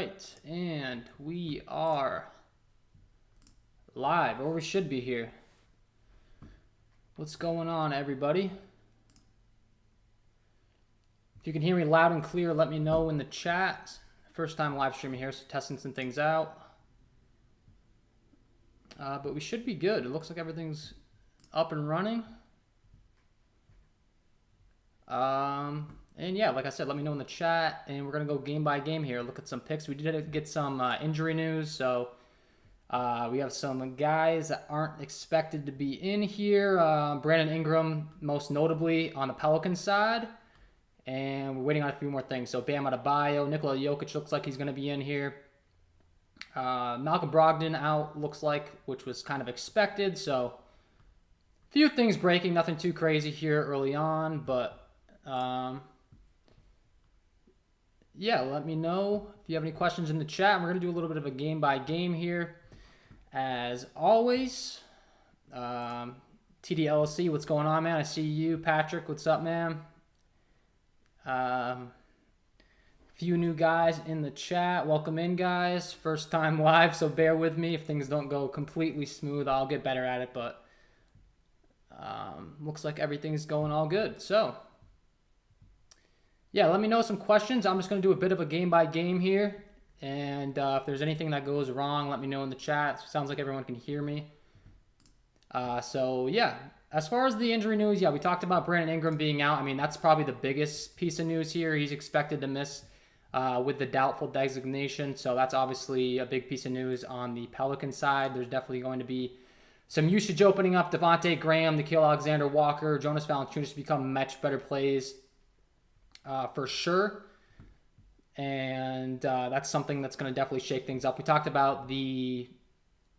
right, and we are live, or we should be here. What's going on, everybody? If you can hear me loud and clear, let me know in the chat. First time live streaming here, so testing some things out. But we should be good. It looks like everything's up and running. And yeah, like I said, let me know in the chat, and we're going to go game by game here, look at some picks. We did get some injury news, so we have some guys that aren't expected to be in here. Brandon Ingram, most notably on the Pelicans side, and we're waiting on a few more things. So Bam Adebayo, Nikola Jokic looks like he's going to be in here. Malcolm Brogdon out, looks like, which was kind of expected. So a few things breaking, nothing too crazy here early on, but yeah, let me know if you have any questions in the chat. We're going to do a little bit of a game-by-game here. As always, TDLC, what's going on, man? I see you. Patrick, what's up, man? Few new guys in the chat. Welcome in, guys. First time live, so bear with me. If things don't go completely smooth, I'll get better at it, but looks like everything's going all good. So yeah, let me know some questions. I'm just going to do a bit of a game-by-game here. And if there's anything that goes wrong, let me know in the chat. Sounds like everyone can hear me. So, yeah, as far as the injury news, yeah, we talked about Brandon Ingram being out. I mean, that's probably the biggest piece of news here. He's expected to miss with the doubtful designation. So that's obviously a big piece of news on the Pelican side. There's definitely going to be some usage opening up. Devontae Graham, Nickeil Alexander-Walker, Jonas Valanciunas become much better plays. For sure, and that's something that's going to definitely shake things up. We talked about the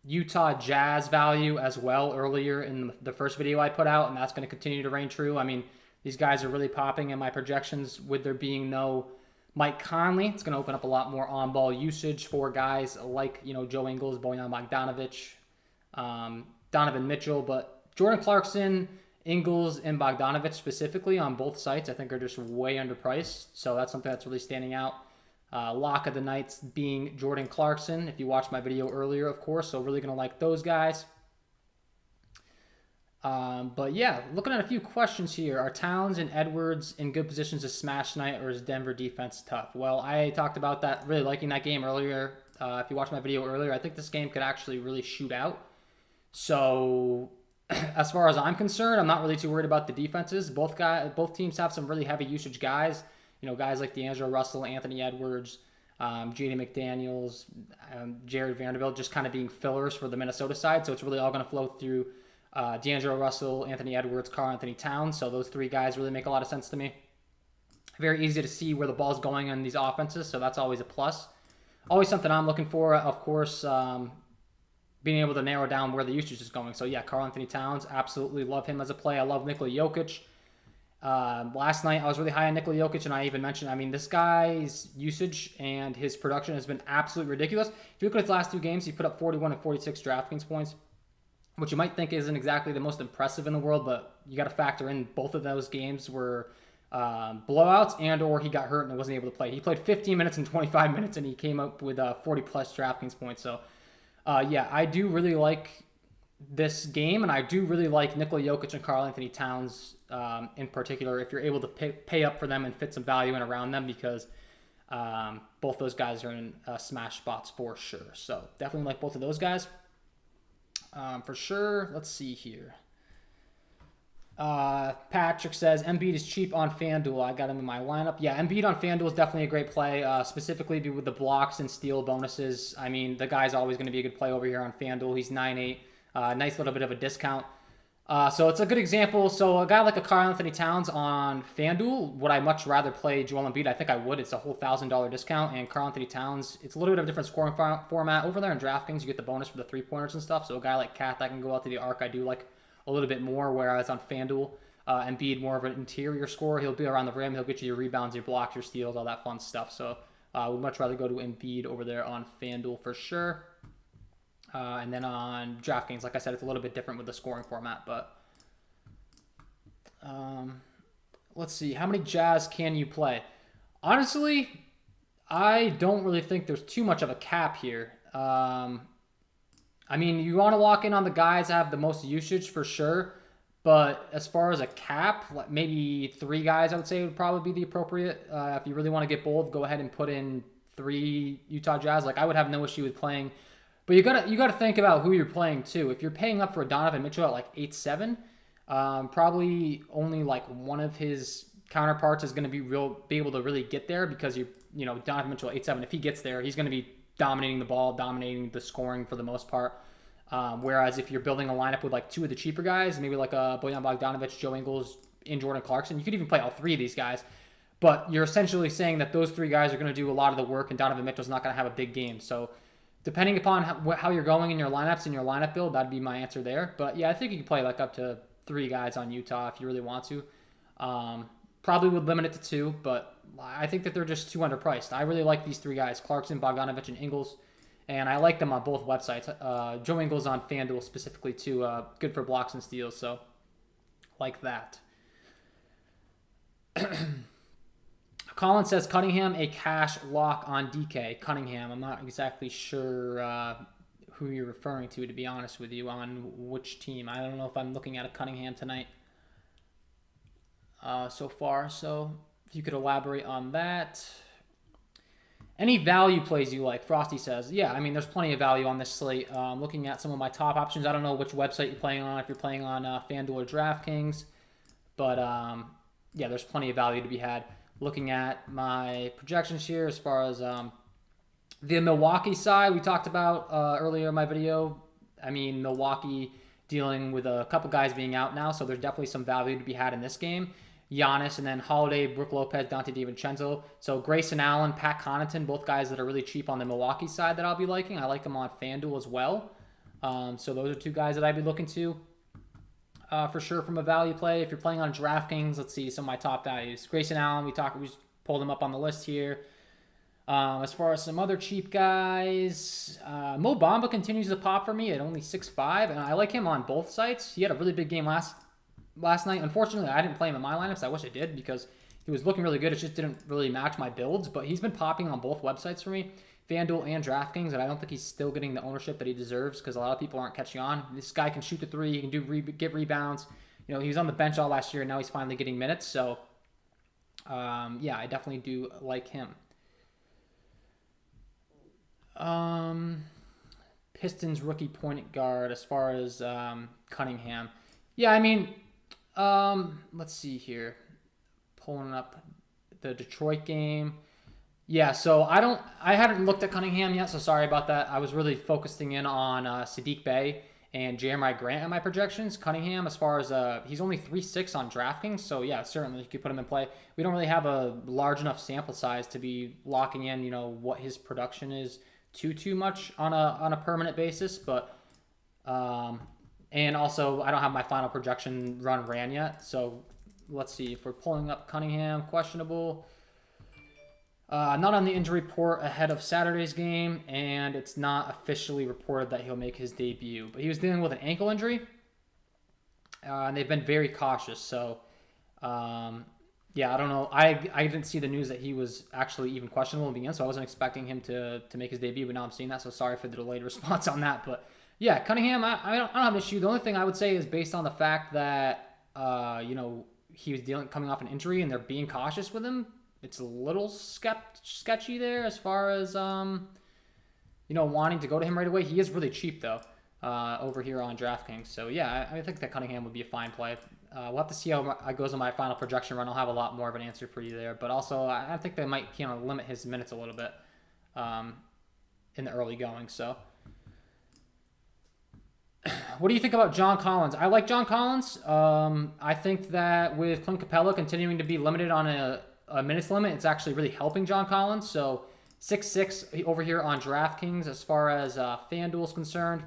Utah Jazz value as well earlier in the first video I put out, and that's going to continue to reign true. I mean, these guys are really popping in my projections with there being no Mike Conley. It's going to open up a lot more on-ball usage for guys like, you know, Joe Ingles, Bojan Bogdanovic, Donovan Mitchell, but Jordan Clarkson, Ingles, and Bogdanovic specifically on both sites, I think, are just way underpriced. So that's something that's really standing out. Lock of the nights being Jordan Clarkson, if you watched my video earlier, of course. So really going to like those guys. But yeah, looking at a few questions here. Are Towns and Edwards in good positions to smash tonight, or is Denver defense tough? Well, I talked about that, really liking that game earlier. If you watched my video earlier, I think this game could actually really shoot out. So as far as I'm concerned, I'm not really too worried about the defenses. Both teams have some really heavy usage guys. You know, guys like D'Angelo Russell, Anthony Edwards, Jaden McDaniels, Jared Vanderbilt, just kind of being fillers for the Minnesota side. So it's really all going to flow through D'Angelo Russell, Anthony Edwards, Karl Anthony Towns. So those three guys really make a lot of sense to me. Very easy to see where the ball's going on these offenses, so that's always a plus. Always something I'm looking for, of course. Being able to narrow down where the usage is going. So yeah, Karl Anthony Towns, absolutely love him as a play. I love Nikola Jokic. Last night I was really high on Nikola Jokic, and I even mentioned, I mean, this guy's usage and his production has been absolutely ridiculous. If you look at his last two games, he put up 41 and 46 DraftKings points, which you might think isn't exactly the most impressive in the world, but you got to factor in both of those games were blowouts and or he got hurt and wasn't able to play. He played 15 minutes and 25 minutes, and he came up with 40-plus DraftKings points. So yeah, I do really like this game, and I do really like Nikola Jokic and Karl Anthony Towns in particular, if you're able to pay up for them and fit some value in around them, because both those guys are in smash spots for sure. So definitely like both of those guys for sure. Let's see here. Patrick says Embiid is cheap on FanDuel. I got him in my lineup. Yeah, Embiid on FanDuel is definitely a great play, specifically with the blocks and steal bonuses. I mean, the guy's always going to be a good play over here on FanDuel. He's 9.8, nice little bit of a discount. So it's a good example. So a guy like a Karl Anthony Towns on FanDuel, would I much rather play Joel Embiid? I think I would. It's a whole $1,000 discount, and Karl Anthony Towns, it's a little bit of a different scoring format. Over there in DraftKings, you get the bonus for the three-pointers and stuff. So a guy like Kat that can go out to the arc, I do like a little bit more, whereas on FanDuel, Embiid, more of an interior scorer. He'll be around the rim. He'll get you your rebounds, your blocks, your steals, all that fun stuff. So I would much rather go to Embiid over there on FanDuel for sure. And then on DraftKings, like I said, it's a little bit different with the scoring format. But let's see. How many Jazz can you play? Honestly, I don't really think there's too much of a cap here. I mean, you want to lock in on the guys that have the most usage for sure. But as far as a cap, maybe 3 guys I would say would probably be the appropriate. If you really want to get bold, go ahead and put in 3 Utah Jazz. Like I would have no issue with playing. But you gotta think about who you're playing too. If you're paying up for Donovan Mitchell at like 8-7, probably only like one of his counterparts is going to be able to really get there because Donovan Mitchell at 8-7. If he gets there, he's going to be dominating the ball, dominating the scoring for the most part. Whereas if you're building a lineup with like 2 of the cheaper guys, maybe like Bojan Bogdanovic, Joe Ingles, and Jordan Clarkson, you could even play all 3 of these guys. But you're essentially saying that those 3 guys are going to do a lot of the work, and Donovan Mitchell's not going to have a big game. So depending upon how you're going in your lineups and your lineup build, that'd be my answer there. But yeah, I think you can play like up to 3 guys on Utah if you really want to. Probably would limit it to 2, but I think that they're just too underpriced. I really like these 3 guys, Clarkson, Bogdanovic, and Ingles. And I like them on both websites. Joe Ingles on FanDuel specifically too. Good for blocks and steals, so like that. Colin says Cunningham a cash lock on DK. Cunningham, I'm not exactly sure who you're referring to be honest with you, on which team. I don't know if I'm looking at a Cunningham tonight so far. So if you could elaborate on that. Any value plays you like? Frosty says, yeah, I mean, there's plenty of value on this slate. Looking at some of my top options, I don't know which website you're playing on, if you're playing on FanDuel or DraftKings, but yeah, there's plenty of value to be had. Looking at my projections here as far as the Milwaukee side we talked about earlier in my video. I mean, Milwaukee dealing with a couple guys being out now, so there's definitely some value to be had in this game. Giannis, and then Holiday, Brook Lopez, Dante DiVincenzo. So Grayson Allen, Pat Connaughton, both guys that are really cheap on the Milwaukee side that I'll be liking. I like them on FanDuel as well. So those are 2 guys that I'd be looking to for sure from a value play. If you're playing on DraftKings, let's see some of my top values. Grayson Allen, we just pulled him up on the list here. As far as some other cheap guys, Mo Bamba continues to pop for me at only 6.5, and I like him on both sites. He had a really big game last night. Unfortunately, I didn't play him in my lineups. I wish I did because he was looking really good. It just didn't really match my builds, but he's been popping on both websites for me, FanDuel and DraftKings, and I don't think he's still getting the ownership that he deserves because a lot of people aren't catching on. This guy can shoot the 3, he can get rebounds. He was on the bench all last year, and now he's finally getting minutes. So, yeah, I definitely do like him. Pistons rookie point guard as far as Cunningham. Yeah, I mean, let's see here. Pulling up the Detroit game. Yeah, so I hadn't looked at Cunningham yet, so sorry about that. I was really focusing in on Sadiq Bey and Jeremiah Grant in my projections. Cunningham, as far as he's only 3.6 on DraftKings, so yeah, certainly you could put him in play. We don't really have a large enough sample size to be locking in, what his production is too much on a permanent basis, but and also I don't have my final projection run ran yet. So let's see if we're pulling up Cunningham, questionable. Not on the injury report ahead of Saturday's game, and it's not officially reported that he'll make his debut. But he was dealing with an ankle injury, and they've been very cautious. So, yeah, I don't know. I didn't see the news that he was actually even questionable in the end, so I wasn't expecting him to make his debut, but now I'm seeing that, so sorry for the delayed response on that. But, yeah, Cunningham, I don't have an issue. The only thing I would say is based on the fact that, he was coming off an injury and they're being cautious with him, it's a little sketchy there as far as, wanting to go to him right away. He is really cheap, though, over here on DraftKings. So, yeah, I think that Cunningham would be a fine play. We'll have to see how it goes on my final projection run. I'll have a lot more of an answer for you there. But also, I think they might limit his minutes a little bit in the early going. So, what do you think about John Collins? I like John Collins. I think that with Clint Capella continuing to be limited on a minutes limit, it's actually really helping John Collins. So 6.6 over here on DraftKings as far as FanDuel is concerned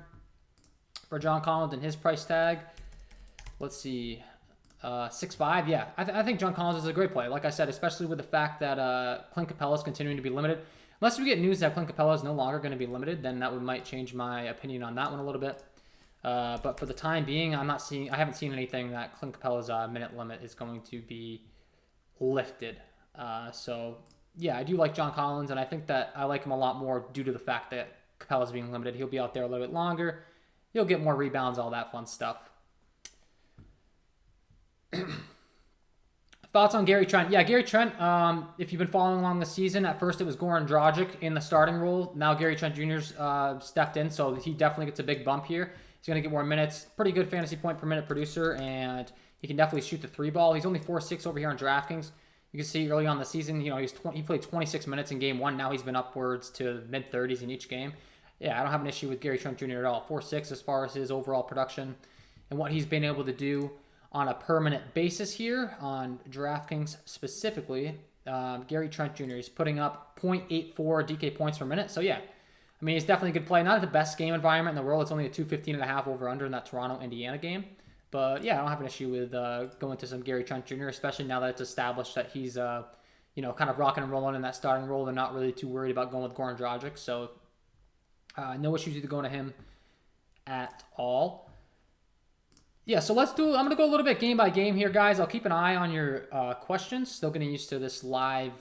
for John Collins and his price tag. Let's see, 6.5. Yeah, I think John Collins is a great play. Like I said, especially with the fact that Clint Capella is continuing to be limited. Unless we get news that Clint Capella is no longer going to be limited, then that might change my opinion on that one a little bit. But for the time being, I haven't seen anything that Clint Capella's minute limit is going to be lifted. So yeah, I do like John Collins, and I think that I like him a lot more due to the fact that Capella's being limited. He'll be out there a little bit longer. He'll get more rebounds, all that fun stuff. Thoughts on Gary Trent? Yeah, Gary Trent, if you've been following along the season, at first it was Goran Dragic in the starting role. Now Gary Trent Jr.'s stepped in, so he definitely gets a big bump here. He's going to get more minutes. Pretty good fantasy point per minute producer, and he can definitely shoot the three ball. He's only 4.6 over here on DraftKings. You can see early on the season, he played 26 minutes in game one. Now he's been upwards to mid-30s in each game. Yeah, I don't have an issue with Gary Trent Jr. at all. 4.6 as far as his overall production and what he's been able to do on a permanent basis here on DraftKings specifically. Gary Trent Jr. is putting up 0.84 DK points per minute. So yeah, I mean, he's definitely a good play. Not the best game environment in the world. It's only a 215.5 over under in that Toronto-Indiana game. But yeah, I don't have an issue with going to some Gary Trent Jr., especially now that it's established that he's kind of rocking and rolling in that starting role. They're not really too worried about going with Goran Dragic. So no issues either going to him at all. Yeah, so I'm going to go a little bit game by game here, guys. I'll keep an eye on your questions. Still getting used to this live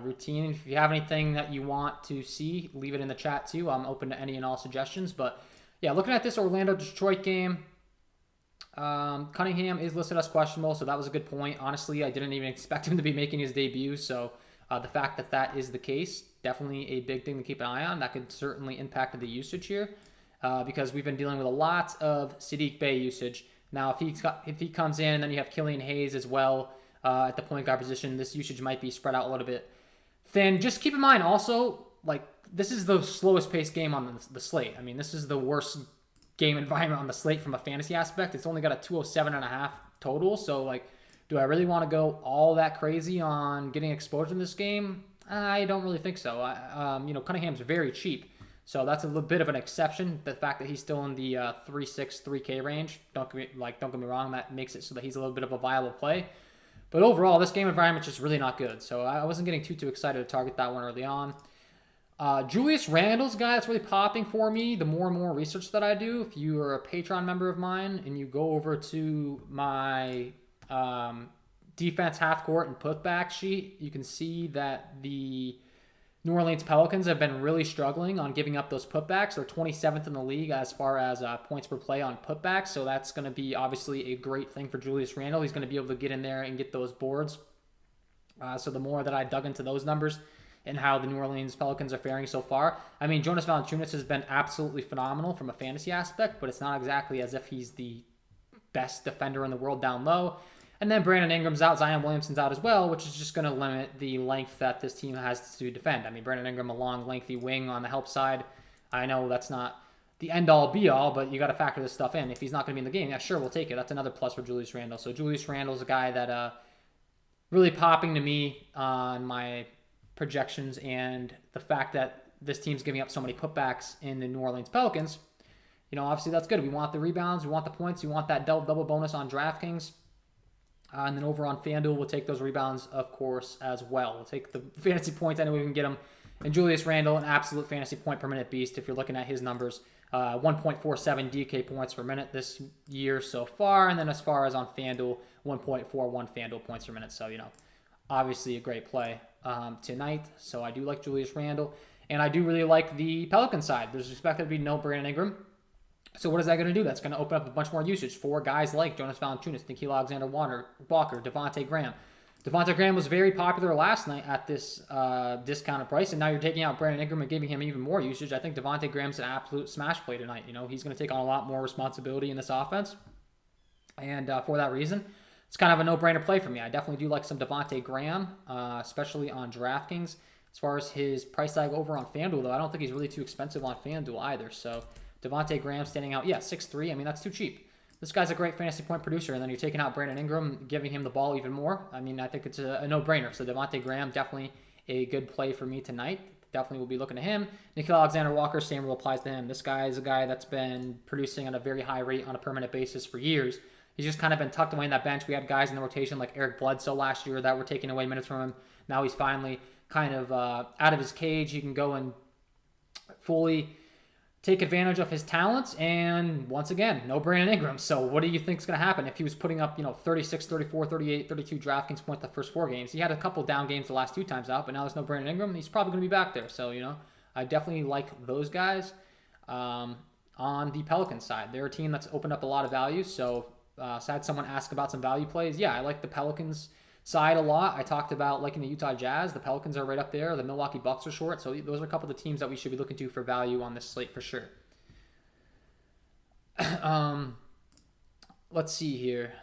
routine. If you have anything that you want to see, leave it in the chat too. I'm open to any and all suggestions. But yeah, looking at this Orlando-Detroit game, Cunningham is listed as questionable, so that was a good point. Honestly, I didn't even expect him to be making his debut, so the fact that that is the case, definitely a big thing to keep an eye on. That could certainly impact the usage here. Because we've been dealing with a lot of Saddiq Bey usage. Now, if he comes in and then you have Killian Hayes as well at the point guard position, this usage might be spread out a little bit thin. Just keep in mind also, like, this is the slowest paced game on the slate. I mean, this is the worst game environment on the slate from a fantasy aspect. It's only got a 207.5 total. So, like, do I really want to go all that crazy on getting exposure in this game? I don't really think so. Cunningham's very cheap. So that's a little bit of an exception. The fact that he's still in the 3.6, 3K range, don't get me wrong, that makes it so that he's a little bit of a viable play. But overall, this game environment's just really not good. So I wasn't getting too excited to target that one early on. Julius Randle's a guy that's really popping for me the more and more research that I do. If you are a Patreon member of mine and you go over to my defense half court and putback sheet, you can see that the New Orleans Pelicans have been really struggling on giving up those putbacks. They're 27th in the league as far as points per play on putbacks. So that's going to be obviously a great thing for Julius Randle. He's going to be able to get in there and get those boards. So the more that I dug into those numbers and how the New Orleans Pelicans are faring so far, I mean, Jonas Valanciunas has been absolutely phenomenal from a fantasy aspect, but it's not exactly as if he's the best defender in the world down low. And then Brandon Ingram's out, Zion Williamson's out as well, which is just going to limit the length that this team has to defend. I mean, Brandon Ingram, a long, lengthy wing on the help side. I know that's not the end-all, be-all, but you got to factor this stuff in. If he's not going to be in the game, yeah, sure, we'll take it. That's another plus for Julius Randle. So Julius Randle's a guy that really popping to me on my projections, and the fact that this team's giving up so many putbacks in the New Orleans Pelicans, obviously that's good. We want the rebounds, we want the points, we want that double bonus on DraftKings. And then over on FanDuel, we'll take those rebounds, of course, as well. We'll take the fantasy points any way we can get them. And Julius Randle, an absolute fantasy point per minute beast. If you're looking at his numbers, 1.47 DK points per minute this year so far. And then as far as on FanDuel, 1.41 FanDuel points per minute. So, obviously a great play tonight. So I do like Julius Randle. And I do really like the Pelican side. There's expected to be no Brandon Ingram. So what is that going to do? That's going to open up a bunch more usage for guys like Jonas Valanciunas, Nickeil Alexander-Walker, Devontae Graham. Devontae Graham was very popular last night at this discounted price, and now you're taking out Brandon Ingram and giving him even more usage. I think Devontae Graham's an absolute smash play tonight. He's going to take on a lot more responsibility in this offense, and for that reason, it's kind of a no-brainer play for me. I definitely do like some Devontae Graham, especially on DraftKings. As far as his price tag over on FanDuel, though, I don't think he's really too expensive on FanDuel either. So Devontae Graham standing out, 6'3". I mean, that's too cheap. This guy's a great fantasy point producer, and then you're taking out Brandon Ingram, giving him the ball even more. I mean, I think it's a no-brainer. So Devontae Graham, definitely a good play for me tonight. Definitely will be looking to him. Nickeil Alexander-Walker, same rule applies to him. This guy is a guy that's been producing at a very high rate on a permanent basis for years. He's just kind of been tucked away in that bench. We had guys in the rotation like Eric Bledsoe last year that were taking away minutes from him. Now he's finally kind of out of his cage. He can go and fully take advantage of his talents. And once again, no Brandon Ingram. So what do you think is going to happen if he was putting up, 36, 34, 38, 32 DraftKings points the first 4 games? He had a couple down games the last 2 times out, but now there's no Brandon Ingram. He's probably going to be back there. So, I definitely like those guys. On the Pelicans side, they're a team that's opened up a lot of value. So I had someone ask about some value plays. Yeah, I like the Pelicans side a lot. I talked about liking the Utah Jazz. The Pelicans are right up there. The Milwaukee Bucks are short. So those are a couple of the teams that we should be looking to for value on this slate for sure. Let's see here.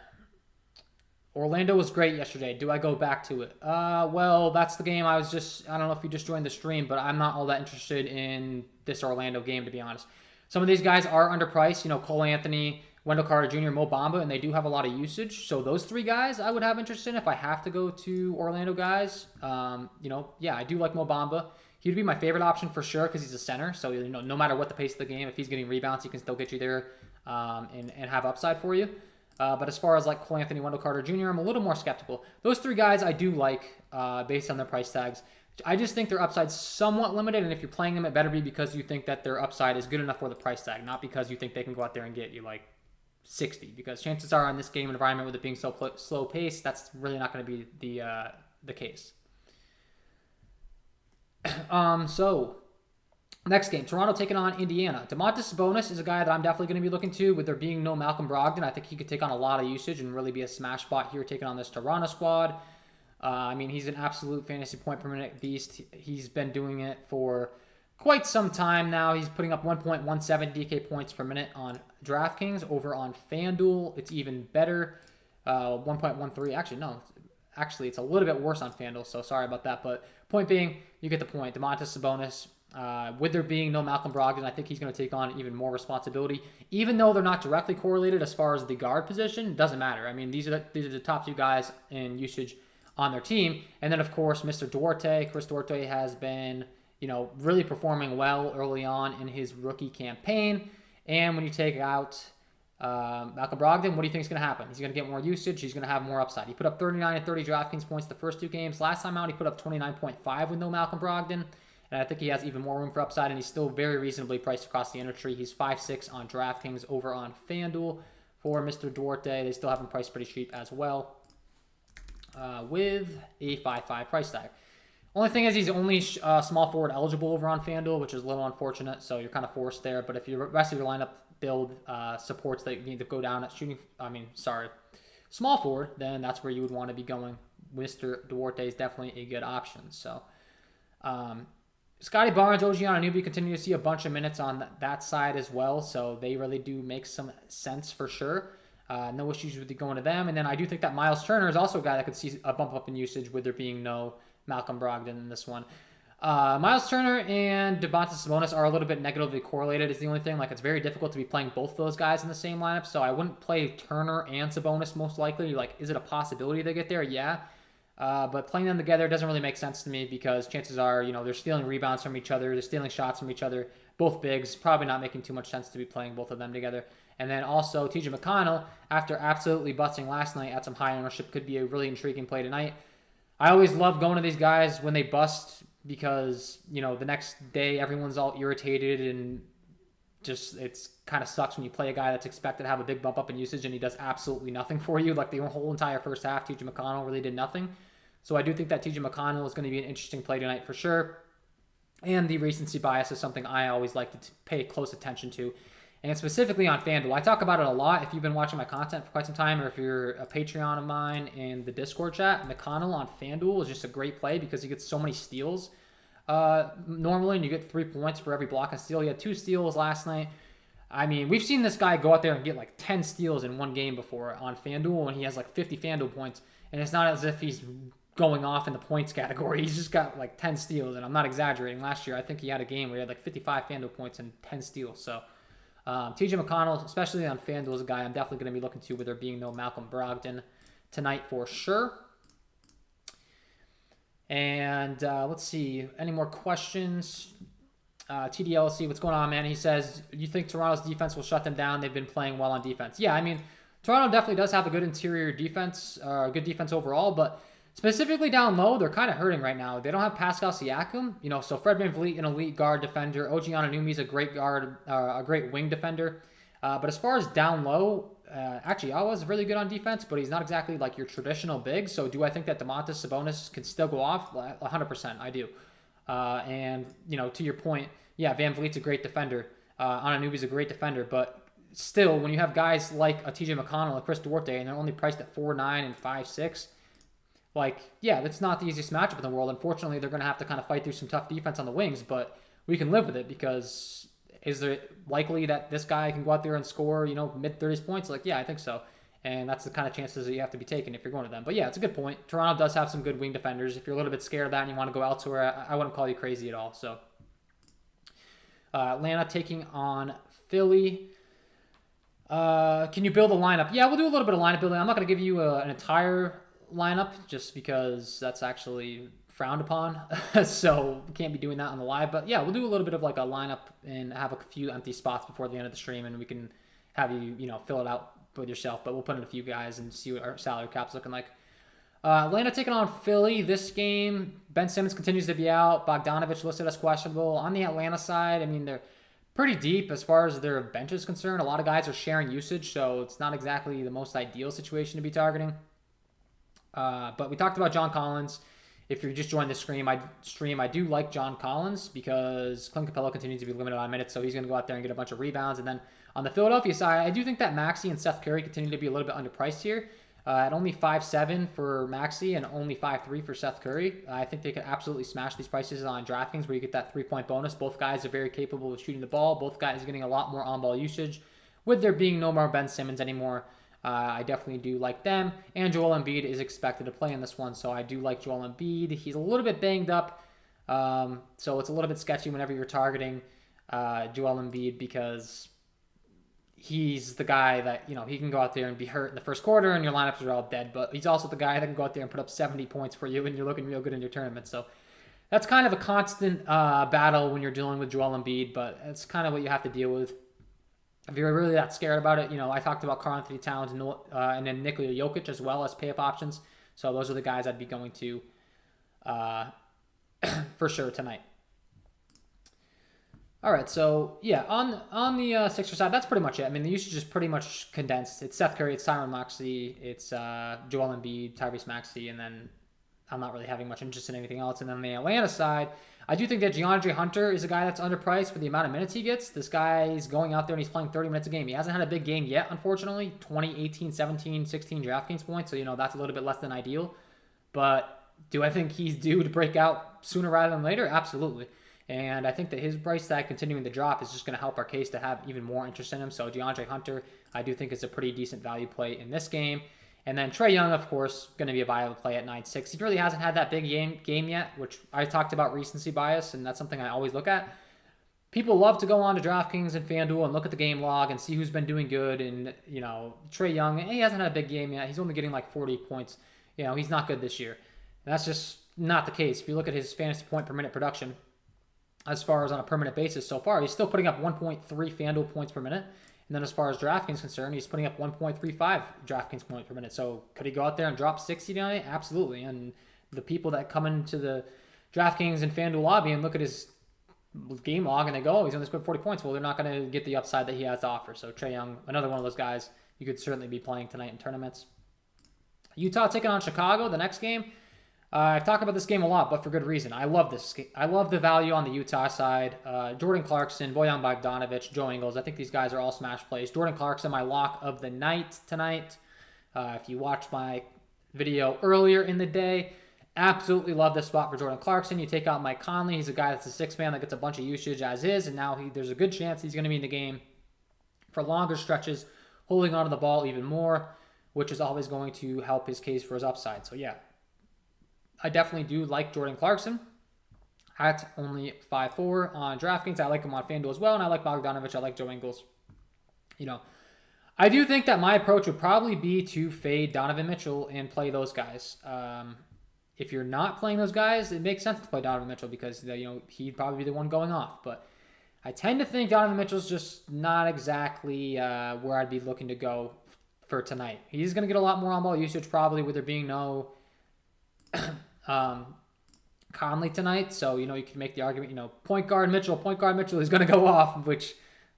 Orlando was great yesterday. Do I go back to it? Well, that's the game I don't know if you just joined the stream, but I'm not all that interested in this Orlando game, to be honest. Some of these guys are underpriced. Cole Anthony, Wendell Carter Jr., Mo Bamba, and they do have a lot of usage. So those 3 guys I would have interest in if I have to go to Orlando guys. Yeah, I do like Mo Bamba. He'd be my favorite option for sure because he's a center. So, no matter what the pace of the game, if he's getting rebounds, he can still get you there and have upside for you. But as far as like Cole Anthony, Wendell Carter Jr., I'm a little more skeptical. Those 3 guys I do like based on their price tags. I just think their upside's somewhat limited, and if you're playing them, it better be because you think that their upside is good enough for the price tag, not because you think they can go out there and get you like 60. Because chances are in this game environment with it being so slow paced, that's really not going to be the case. So next game, Toronto taking on Indiana. Domantas Sabonis is a guy that I'm definitely going to be looking to. With there being no Malcolm Brogdon, I think he could take on a lot of usage and really be a smash spot here taking on this Toronto squad. He's an absolute fantasy point per minute beast. He's been doing it for quite some time now. He's putting up 1.17 DK points per minute on DraftKings. Over on FanDuel, it's even better. 1.13. Actually, it's a little bit worse on FanDuel, so sorry about that. But point being, you get the point. Domantas Sabonis, with there being no Malcolm Brogdon, I think he's going to take on even more responsibility. Even though they're not directly correlated as far as the guard position, it doesn't matter. These are the top 2 guys in usage on their team. And then, of course, Mr. Duarte. Chris Duarte has been, really performing well early on in his rookie campaign. And when you take out Malcolm Brogdon, what do you think is going to happen? He's going to get more usage. He's going to have more upside. He put up 39 and 30 DraftKings points the first 2 games. Last time out, he put up 29.5 with no Malcolm Brogdon. And I think he has even more room for upside, and he's still very reasonably priced across the entry. He's 5.6 on DraftKings. Over on FanDuel for Mr. Duarte, they still have him priced pretty cheap as well. With a 5.5 price tag. Only thing is he's only small forward eligible over on FanDuel, which is a little unfortunate, so you're kind of forced there. But if the rest of your lineup build supports that you need to go down at small forward, then that's where you would want to be going. Mr. Duarte is definitely a good option. So, Scotty Barnes, OG Anunoby continue to see a bunch of minutes on that side as well, so they really do make some sense for sure. No issues with going to them. And then I do think that Miles Turner is also a guy that could see a bump up in usage with there being no Malcolm Brogdon in this one. Miles Turner and Domantas Sabonis are a little bit negatively correlated is the only thing. Like, it's very difficult to be playing both those guys in the same lineup, so I wouldn't play Turner and Sabonis most likely. Like, is it a possibility they get there? Yeah. But playing them together doesn't really make sense to me because chances are, they're stealing rebounds from each other. They're stealing shots from each other. Both bigs, probably not making too much sense to be playing both of them together. And then also TJ McConnell, after absolutely busting last night at some high ownership, could be a really intriguing play tonight. I always love going to these guys when they bust because, the next day everyone's all irritated and just it's kind of sucks when you play a guy that's expected to have a big bump up in usage and he does absolutely nothing for you. Like the whole entire first half, TJ McConnell really did nothing. So I do think that TJ McConnell is going to be an interesting play tonight for sure. And the recency bias is something I always like to pay close attention to. And specifically on FanDuel. I talk about it a lot if you've been watching my content for quite some time or if you're a Patreon of mine in the Discord chat. McConnell on FanDuel is just a great play because he gets so many steals normally, and you get 3 points for every block and steal. He had 2 steals last night. We've seen this guy go out there and get like 10 steals in one game before on FanDuel when he has like 50 FanDuel points. And it's not as if he's going off in the points category. He's just got like 10 steals, and I'm not exaggerating. Last year, I think he had a game where he had like 55 FanDuel points and 10 steals. So TJ McConnell, especially on FanDuel, is a guy I'm definitely going to be looking to with there being no Malcolm Brogdon tonight for sure. And let's see. Any more questions? TDLC, what's going on, man? He says, you think Toronto's defense will shut them down? They've been playing well on defense. Yeah, Toronto definitely does have a good interior defense, good defense overall, but Specifically down low, they're kind of hurting right now. They don't have Pascal Siakam, so Fred VanVleet, an elite guard defender. OG Anunoby's a great guard, a great wing defender. But as far as down low, actually, Awa's really good on defense, but he's not exactly like your traditional big. So do I think that Domantas Sabonis can still go off? 100%, I do. And to your point, yeah, VanVleet's a great defender. Anunoby's a great defender, but still, when you have guys like a TJ McConnell and Chris Duarte, and they're only priced at 4.9 and 5.6, that's not the easiest matchup in the world. Unfortunately, they're going to have to kind of fight through some tough defense on the wings, but we can live with it because is it likely that this guy can go out there and score, mid-30s points? Yeah, I think so. And that's the kind of chances that you have to be taking if you're going to them. But yeah, it's a good point. Toronto does have some good wing defenders. If you're a little bit scared of that and you want to go elsewhere, I wouldn't call you crazy at all. So Atlanta taking on Philly. Can you build a lineup? Yeah, we'll do a little bit of lineup building. I'm not going to give you an entire lineup just because that's actually frowned upon. So we can't be doing that on the live. But yeah, we'll do a little bit of a lineup and have a few empty spots before the end of the stream, and we can have you, fill it out with yourself. But we'll put in a few guys and see what our salary cap's looking like. Atlanta taking on Philly this game. Ben Simmons continues to be out. Bogdanovich listed as questionable. On the Atlanta side, they're pretty deep as far as their bench is concerned. A lot of guys are sharing usage, so it's not exactly the most ideal situation to be targeting. But we talked about John Collins. If you're just joining the stream, I do like John Collins because Clint Capella continues to be limited on minutes, so he's going to go out there and get a bunch of rebounds. And then on the Philadelphia side, I do think that Maxey and Seth Curry continue to be a little bit underpriced here. At only 5.7 for Maxey and only 5.3 for Seth Curry. I think they could absolutely smash these prices on DraftKings where you get that 3-point bonus. Both guys are very capable of shooting the ball. Both guys are getting a lot more on-ball usage. With there being no more Ben Simmons anymore, I definitely do like them. And Joel Embiid is expected to play in this one, so I do like Joel Embiid. He's a little bit banged up, so it's a little bit sketchy whenever you're targeting Joel Embiid because he's the guy that, he can go out there and be hurt in the first quarter and your lineups are all dead, but he's also the guy that can go out there and put up 70 points for you and you're looking real good in your tournament. So that's kind of a constant battle when you're dealing with Joel Embiid, but it's kind of what you have to deal with. If you're really that scared about it, I talked about Karl Anthony Towns and then Nikola Jokic as well as pay-up options. So those are the guys I'd be going to for sure tonight. All right, so yeah, on the Sixers side, that's pretty much it. The usage is pretty much condensed. It's Seth Curry, it's Tyron Maxey, it's Joel Embiid, Tyrese Maxey, and then I'm not really having much interest in anything else. And then on the Atlanta side, I do think that DeAndre Hunter is a guy that's underpriced for the amount of minutes he gets. This guy is going out there and he's playing 30 minutes a game. He hasn't had a big game yet, unfortunately. 20, 18, 17, 16 DraftKings points, so that's a little bit less than ideal. But do I think he's due to break out sooner rather than later? Absolutely. And I think that his price tag continuing to drop is just going to help our case to have even more interest in him. So DeAndre Hunter, I do think is a pretty decent value play in this game. And then Trae Young, of course, going to be a viable play at 9.6. He really hasn't had that big game yet, which I talked about recency bias, and that's something I always look at. People love to go on to DraftKings and FanDuel and look at the game log and see who's been doing good. And, Trae Young, he hasn't had a big game yet. He's only getting 40 points. He's not good this year. And that's just not the case. If you look at his fantasy point per minute production, as far as on a per minute basis so far, he's still putting up 1.3 FanDuel points per minute. And then as far as DraftKings is concerned, he's putting up 1.35 DraftKings points per minute. So could he go out there and drop 60 tonight? Absolutely. And the people that come into the DraftKings and FanDuel lobby and look at his game log and they go, oh, he's only scored 40 points. Well, they're not going to get the upside that he has to offer. So Trae Young, another one of those guys you could certainly be playing tonight in tournaments. Utah taking on Chicago, the next game. I've talked about this game a lot, but for good reason. I love this game. I love the value on the Utah side. Jordan Clarkson, Bojan Bogdanovic, Joe Ingles. I think these guys are all smash plays. Jordan Clarkson, my lock of the night tonight. If you watched my video earlier in the day, absolutely love this spot for Jordan Clarkson. You take out Mike Conley. He's a guy that's a six-man that gets a bunch of usage as is, and now there's a good chance he's going to be in the game for longer stretches, holding onto the ball even more, which is always going to help his case for his upside. So, yeah. I definitely do like Jordan Clarkson at only 5.4 on DraftKings. I like him on FanDuel as well, and I like Bogdanovic. I like Joe Ingles. I do think that my approach would probably be to fade Donovan Mitchell and play those guys. If you're not playing those guys, it makes sense to play Donovan Mitchell because he'd probably be the one going off. But I tend to think Donovan Mitchell's just not exactly where I'd be looking to go for tonight. He's going to get a lot more on-ball usage probably with there being no Conley tonight. So, you can make the argument, point guard Mitchell is going to go off, which,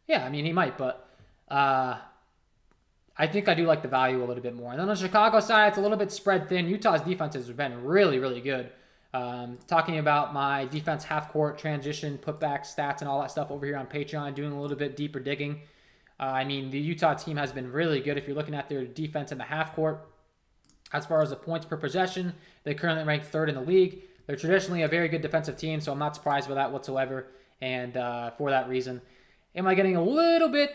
yeah, I mean, he might, but I think I do like the value a little bit more. And then on the Chicago side, it's a little bit spread thin. Utah's defense has been really, really good. Talking about my defense half-court transition, putback stats, and all that stuff over here on Patreon, doing a little bit deeper digging. I mean, the Utah team has been really good. If you're looking at their defense in the half-court, as far as the points per possession, they currently rank third in the league. They're traditionally a very good defensive team, so I'm not surprised by that whatsoever. And for that reason, am I getting a little bit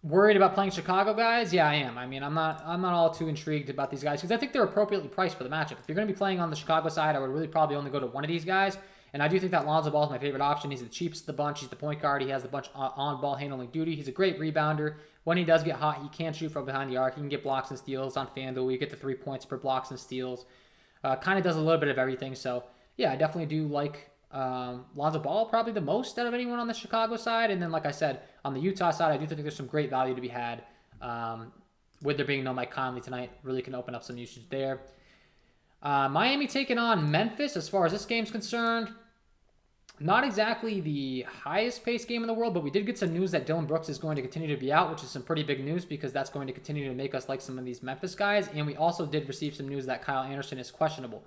worried about playing Chicago guys? Yeah, I am. I mean, I'm not all too intrigued about these guys because I think they're appropriately priced for the matchup. If you're going to be playing on the Chicago side, I would really probably only go to one of these guys. And I do think that Lonzo Ball is my favorite option. He's the cheapest of the bunch. He's the point guard. He has the bunch on-ball handling duty. He's a great rebounder. When he does get hot, he can shoot from behind the arc. He can get blocks and steals on FanDuel. You get the 3 points per blocks and steals. Kind of does a little bit of everything. So, yeah, I definitely do like Lonzo Ball probably the most out of anyone on the Chicago side. And then, like I said, on the Utah side, I do think there's some great value to be had. With there being no Mike Conley tonight, really can open up some usage there. Miami taking on Memphis as far as this game's concerned. Not exactly the highest paced game in the world, but we did get some news that Dylan Brooks is going to continue to be out, which is some pretty big news because that's going to continue to make us like some of these Memphis guys. And we also did receive some news that Kyle Anderson is questionable.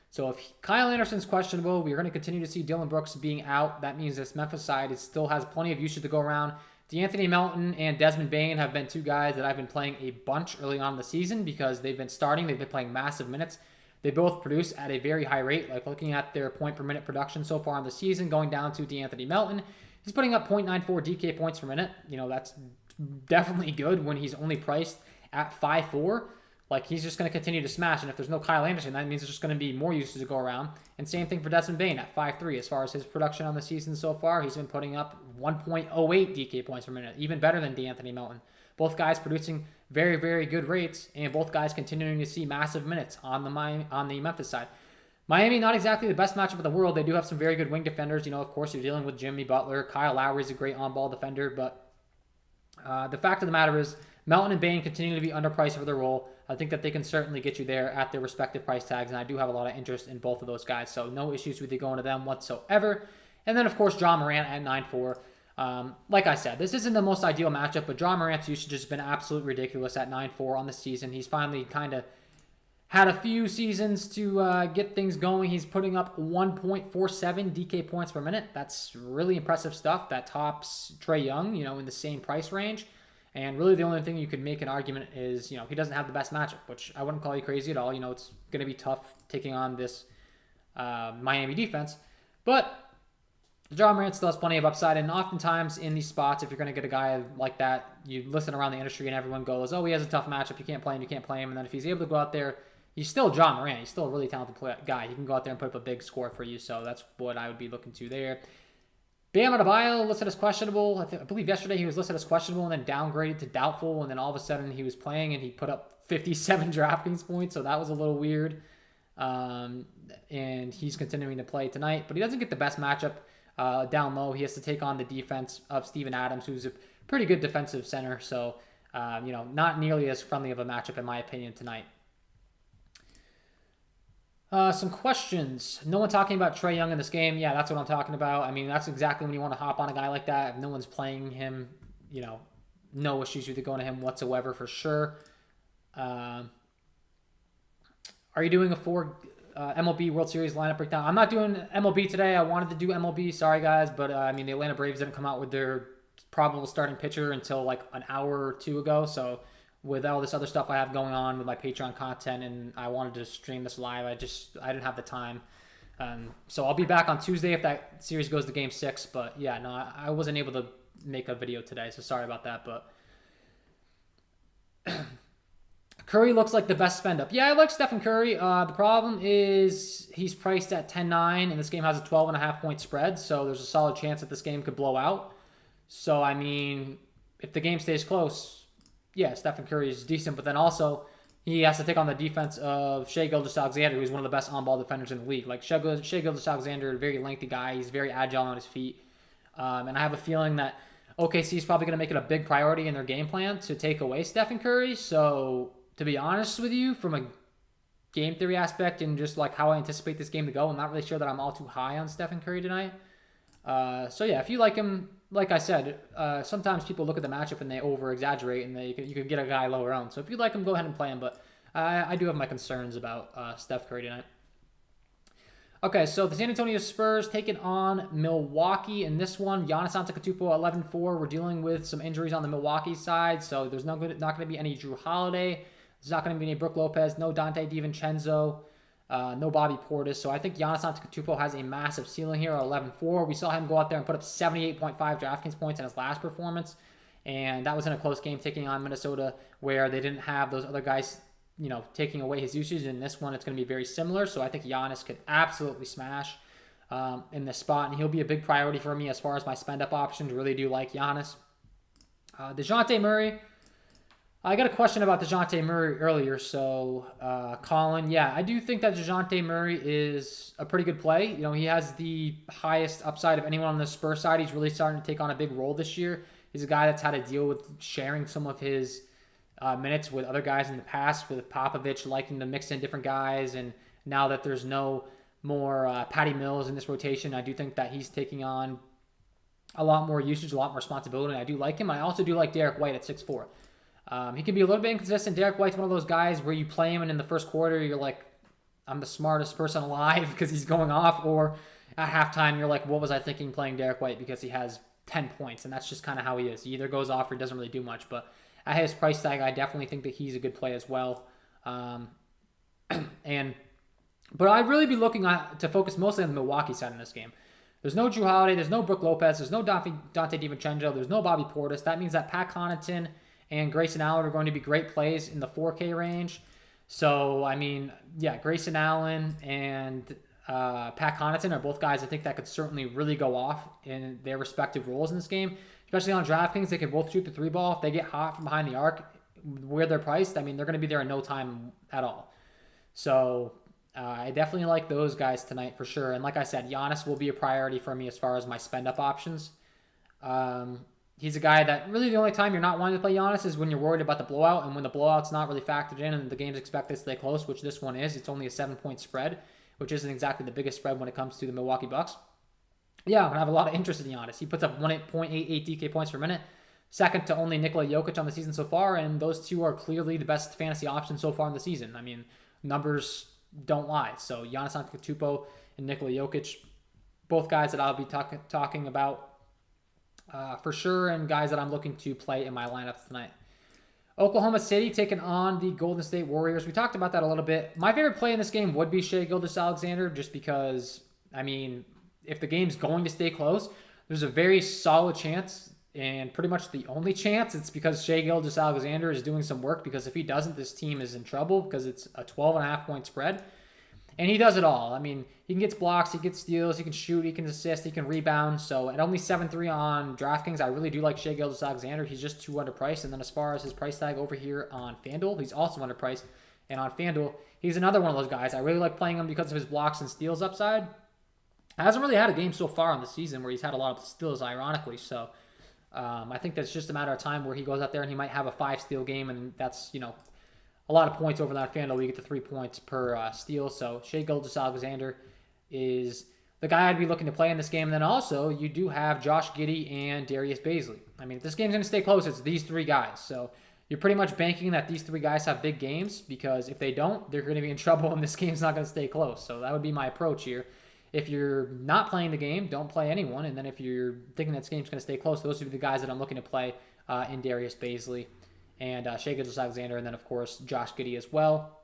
So if Kyle Anderson's questionable, we're going to continue to see Dylan Brooks being out. That means this Memphis side still has plenty of usage to go around. DeAnthony Melton and Desmond Bane have been two guys that I've been playing a bunch early on in the season because they've been starting. They've been playing massive minutes. They both produce at a very high rate. Like looking at their point per minute production so far in the season, going down to DeAnthony Melton, he's putting up 0.94 DK points per minute. That's definitely good when he's only priced at 5'4". Like, he's just going to continue to smash. And if there's no Kyle Anderson, that means there's just going to be more usage to go around. And same thing for Desmond Bane at 5'3". As far as his production on the season so far, he's been putting up 1.08 DK points per minute, even better than DeAnthony Melton. Both guys producing very, very good rates, and both guys continuing to see massive minutes on the Memphis side. Miami, not exactly the best matchup in the world. They do have some very good wing defenders. Of course, you're dealing with Jimmy Butler. Kyle Lowry is a great on-ball defender, but the fact of the matter is Melton and Bane continue to be underpriced for their role. I think that they can certainly get you there at their respective price tags, and I do have a lot of interest in both of those guys, so no issues with you going to them whatsoever. And then, of course, Ja Morant at 9'4". Like I said, this isn't the most ideal matchup, but Ja Morant's usage has been absolutely ridiculous at 9'4" on the season. He's finally kind of had a few seasons to get things going. He's putting up 1.47 DK points per minute. That's really impressive stuff. That tops Trae Young, in the same price range. And really the only thing you could make an argument is, he doesn't have the best matchup, which I wouldn't call you crazy at all. It's going to be tough taking on this Miami defense. But Ja Morant still has plenty of upside, and oftentimes in these spots, if you're going to get a guy like that, you listen around the industry and everyone goes, oh, he has a tough matchup, you can't play him. And then if he's able to go out there, he's still Ja Morant. He's still a really talented guy. He can go out there and put up a big score for you, so that's what I would be looking to there. Bam Adebayo listed as questionable. I believe yesterday he was listed as questionable and then downgraded to doubtful, and then all of a sudden he was playing and he put up 57 DraftKings points, so that was a little weird. And he's continuing to play tonight, but he doesn't get the best matchup. Down low, he has to take on the defense of Steven Adams, who's a pretty good defensive center. So, not nearly as friendly of a matchup, in my opinion, tonight. Some questions. No one talking about Trae Young in this game. Yeah, that's what I'm talking about. I mean, that's exactly when you want to hop on a guy like that. If no one's playing him, no issues with going to him whatsoever for sure. Are you doing a MLB World Series lineup breakdown? I'm not doing MLB today. I wanted to do MLB. Sorry, guys. But, the Atlanta Braves didn't come out with their probable starting pitcher until like an hour or two ago. So with all this other stuff I have going on with my Patreon content and I wanted to stream this live, I didn't have the time. So I'll be back on Tuesday if that series goes to Game 6. But, yeah, no, I wasn't able to make a video today. So sorry about that. But Curry looks like the best spend up. Yeah, I like Stephen Curry. The problem is he's priced at 10-9, and this game has a 12.5 point spread, so there's a solid chance that this game could blow out. So, if the game stays close, yeah, Stephen Curry is decent, but then also he has to take on the defense of Shai Gilgeous-Alexander, who's one of the best on-ball defenders in the league. Like, Shai Gilgeous-Alexander, a very lengthy guy. He's very agile on his feet. And I have a feeling that OKC is probably going to make it a big priority in their game plan to take away Stephen Curry, so to be honest with you, from a game theory aspect and just like how I anticipate this game to go, I'm not really sure that I'm all too high on Stephen Curry tonight. So yeah, if you like him, like I said, sometimes people look at the matchup and they over-exaggerate, and you could get a guy lower owned. So if you like him, go ahead and play him. But I do have my concerns about Steph Curry tonight. Okay, so the San Antonio Spurs taking on Milwaukee in this one. Giannis Antetokounmpo 11-4. We're dealing with some injuries on the Milwaukee side, so there's not going to be any Drew Holiday. There's not going to be any Brook Lopez, no Dante DiVincenzo, no Bobby Portis. So I think Giannis Antetokounmpo has a massive ceiling here at 11-4. We saw him go out there and put up 78.5 DraftKings points in his last performance, and that was in a close game taking on Minnesota where they didn't have those other guys taking away his usage. In this one, it's going to be very similar. So I think Giannis could absolutely smash in this spot, and he'll be a big priority for me as far as my spend-up options. Really do like Giannis. DeJounte Murray. I got a question about DeJounte Murray earlier. So, Colin, yeah, I do think that DeJounte Murray is a pretty good play. He has the highest upside of anyone on the Spurs side. He's really starting to take on a big role this year. He's a guy that's had to deal with sharing some of his minutes with other guys in the past, with Popovich liking to mix in different guys, and now that there's no more Patty Mills in this rotation, I do think that he's taking on a lot more usage, a lot more responsibility, and I do like him. I also do like Derek White at 6'4". He can be a little bit inconsistent. Derek White's one of those guys where you play him and in the first quarter you're like, I'm the smartest person alive because he's going off, or at halftime you're like, what was I thinking playing Derek White because he has 10 points, and that's just kind of how he is. He either goes off or he doesn't really do much, but at his price tag, I definitely think that he's a good play as well. But I'd really be looking to focus mostly on the Milwaukee side in this game. There's no Drew Holiday, there's no Brook Lopez, there's no Dante DiVincenzo, there's no Bobby Portis. That means that Pat Connaughton and Grayson Allen are going to be great plays in the 4K range. So, I mean, yeah, Grayson Allen and Pat Connaughton are both guys I think that could certainly really go off in their respective roles in this game. Especially on DraftKings, they can both shoot the three ball. If they get hot from behind the arc, where they're priced, I mean, they're going to be there in no time at all. So I definitely like those guys tonight for sure. And like I said, Giannis will be a priority for me as far as my spend-up options. He's a guy that really the only time you're not wanting to play Giannis is when you're worried about the blowout, and when the blowout's not really factored in and the game's expected to stay close, which this one is. It's only a 7-point spread, which isn't exactly the biggest spread when it comes to the Milwaukee Bucks. Yeah, I'm going to have a lot of interest in Giannis. He puts up 1.88 DK points per minute, second to only Nikola Jokic on the season so far, and those two are clearly the best fantasy options so far in the season. I mean, numbers don't lie. So Giannis Antetokounmpo and Nikola Jokic, both guys that I'll be talking about for sure, and guys that I'm looking to play in my lineups tonight. Oklahoma City taking on the Golden State Warriors. We talked about that a little bit. My favorite play in this game would be Shai Gilgeous-Alexander, just because, I mean, if the game's going to stay close, there's a very solid chance, and pretty much the only chance, it's because Shai Gilgeous-Alexander is doing some work, because if he doesn't, this team is in trouble because it's a 12.5-point spread. And he does it all. I mean, he gets blocks, he gets steals, he can shoot, he can assist, he can rebound. So at only 7.3 on DraftKings, I really do like Shai Gilgeous-Alexander. He's just too underpriced. And then as far as his price tag over here on FanDuel, he's also underpriced. And on FanDuel, he's another one of those guys. I really like playing him because of his blocks and steals upside. Hasn't really had a game so far in the season where he's had a lot of steals, ironically. So I think that's just a matter of time where he goes out there and he might have a 5-steal game, and that's, a lot of points over that FanDuel. You get to 3 points per steal. So Shai Gilgeous-Alexander is the guy I'd be looking to play in this game. And then also you do have Josh Giddey and Darius Bazley. I mean, if this game's going to stay close, it's these three guys. So you're pretty much banking that these three guys have big games, because if they don't, they're going to be in trouble and this game's not going to stay close. So that would be my approach here. If you're not playing the game, don't play anyone. And then if you're thinking that this game's going to stay close, those would be the guys that I'm looking to play in Darius Bazley and Shai Gilgeous-Alexander, and then, of course, Josh Giddey as well.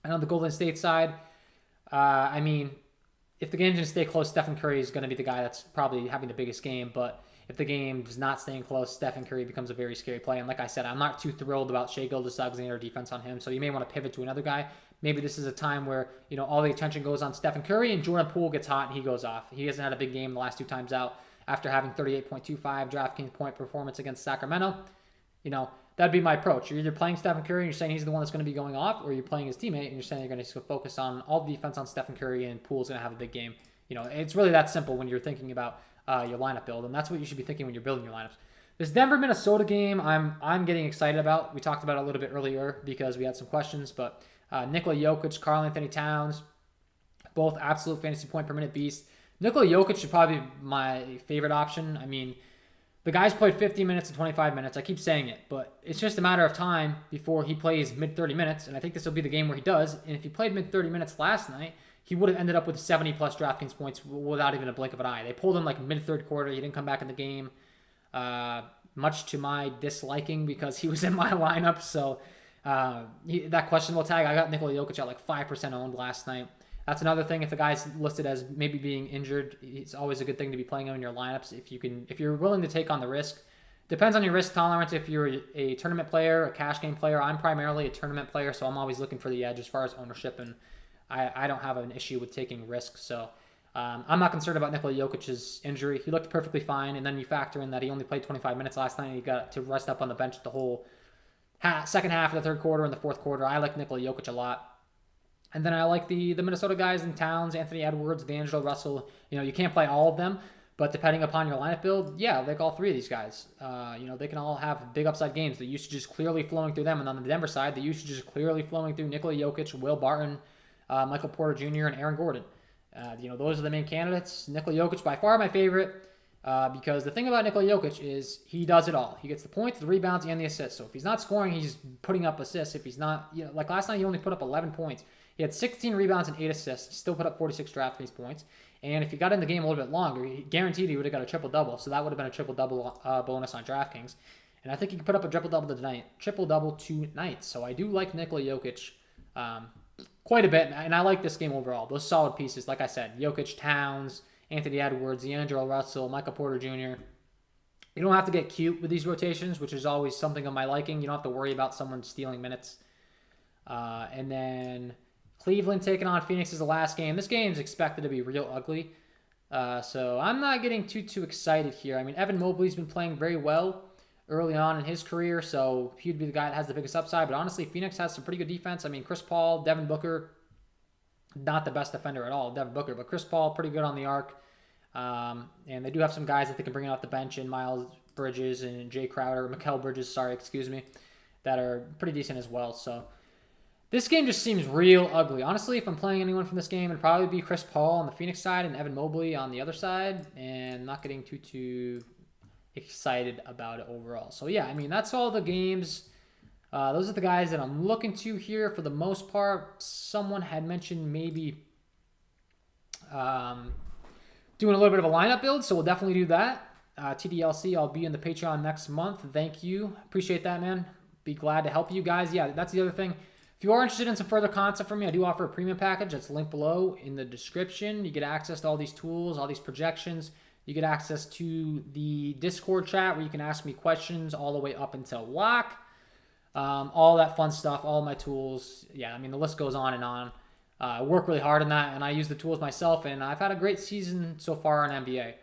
And on the Golden State side, I mean, if the game's going to stay close, Stephen Curry is going to be the guy that's probably having the biggest game. But if the game is not staying close, Stephen Curry becomes a very scary play. And like I said, I'm not too thrilled about Shai Gilgeous-Alexander defense on him, so you may want to pivot to another guy. Maybe this is a time where, all the attention goes on Stephen Curry and Jordan Poole gets hot and he goes off. He hasn't had a big game the last 2 times out after having 38.25 DraftKings point performance against Sacramento. That'd be my approach. You're either playing Stephen Curry and you're saying he's the one that's going to be going off, or you're playing his teammate and you're saying you're going to focus on all the defense on Stephen Curry and Poole's going to have a big game. It's really that simple when you're thinking about your lineup build, and that's what you should be thinking when you're building your lineups. This Denver-Minnesota game, I'm getting excited about. We talked about it a little bit earlier because we had some questions, but Nikola Jokic, Karl Anthony Towns, both absolute fantasy point per minute beasts. Nikola Jokic should probably be my favorite option. I mean, the guy's played 50 minutes and 25 minutes. I keep saying it, but it's just a matter of time before he plays mid 30 minutes, and I think this will be the game where he does. And if he played mid 30 minutes last night, he would have ended up with 70 plus DraftKings points without even a blink of an eye. They pulled him like mid third quarter. He didn't come back in the game, much to my disliking because he was in my lineup. So that questionable tag, I got Nikola Jokic at like 5% owned last night. That's another thing. If the guy's listed as maybe being injured, it's always a good thing to be playing him in your lineups if you're willing to take on the risk. Depends on your risk tolerance. If you're a tournament player, a cash game player, I'm primarily a tournament player, so I'm always looking for the edge as far as ownership, and I don't have an issue with taking risks. So I'm not concerned about Nikola Jokic's injury. He looked perfectly fine, and then you factor in that he only played 25 minutes last night, and he got to rest up on the bench the whole second half of the third quarter and the fourth quarter. I like Nikola Jokic a lot. And then I like the Minnesota guys in Towns, Anthony Edwards, D'Angelo Russell. You can't play all of them, but depending upon your lineup build, yeah, I like all three of these guys. They can all have big upside games. The usage is clearly flowing through them. And on the Denver side, the usage is clearly flowing through Nikola Jokic, Will Barton, Michael Porter Jr., and Aaron Gordon. Those are the main candidates. Nikola Jokic, by far my favorite, because the thing about Nikola Jokic is he does it all. He gets the points, the rebounds, and the assists. So if he's not scoring, he's putting up assists. If he's not, like last night, he only put up 11 points. He had 16 rebounds and 8 assists. He still put up 46 DraftKings points. And if he got in the game a little bit longer, guaranteed he would have got a triple-double. So that would have been a triple-double bonus on DraftKings. And I think he could put up a triple-double tonight. So I do like Nikola Jokic quite a bit. And I like this game overall. Those solid pieces, like I said, Jokic, Towns, Anthony Edwards, D'Angelo Russell, Michael Porter Jr. You don't have to get cute with these rotations, which is always something of my liking. You don't have to worry about someone stealing minutes. And then Cleveland taking on Phoenix is the last game. This game is expected to be real ugly. So I'm not getting too excited here. I mean, Evan Mobley's been playing very well early on in his career, so he'd be the guy that has the biggest upside. But honestly, Phoenix has some pretty good defense. I mean, Chris Paul, Devin Booker, not the best defender at all, Devin Booker, but Chris Paul, pretty good on the arc. And they do have some guys that they can bring off the bench in Miles Bridges and Jay Crowder, Mikal Bridges, that are pretty decent as well. So this game just seems real ugly. Honestly, if I'm playing anyone from this game, it'd probably be Chris Paul on the Phoenix side and Evan Mobley on the other side, and not getting too excited about it overall. So yeah, I mean, that's all the games. Those are the guys that I'm looking to here for the most part. Someone had mentioned maybe doing a little bit of a lineup build, so we'll definitely do that. TDLC, I'll be in the Patreon next month. Thank you. Appreciate that, man. Be glad to help you guys. Yeah, that's the other thing. If you are interested in some further content from me, I do offer a premium package that's linked below in the description. You get access to all these tools, all these projections. You get access to the Discord chat where you can ask me questions all the way up until lock. All that fun stuff, all my tools. Yeah, I mean, the list goes on and on. I work really hard on that, and I use the tools myself, and I've had a great season so far in NBA.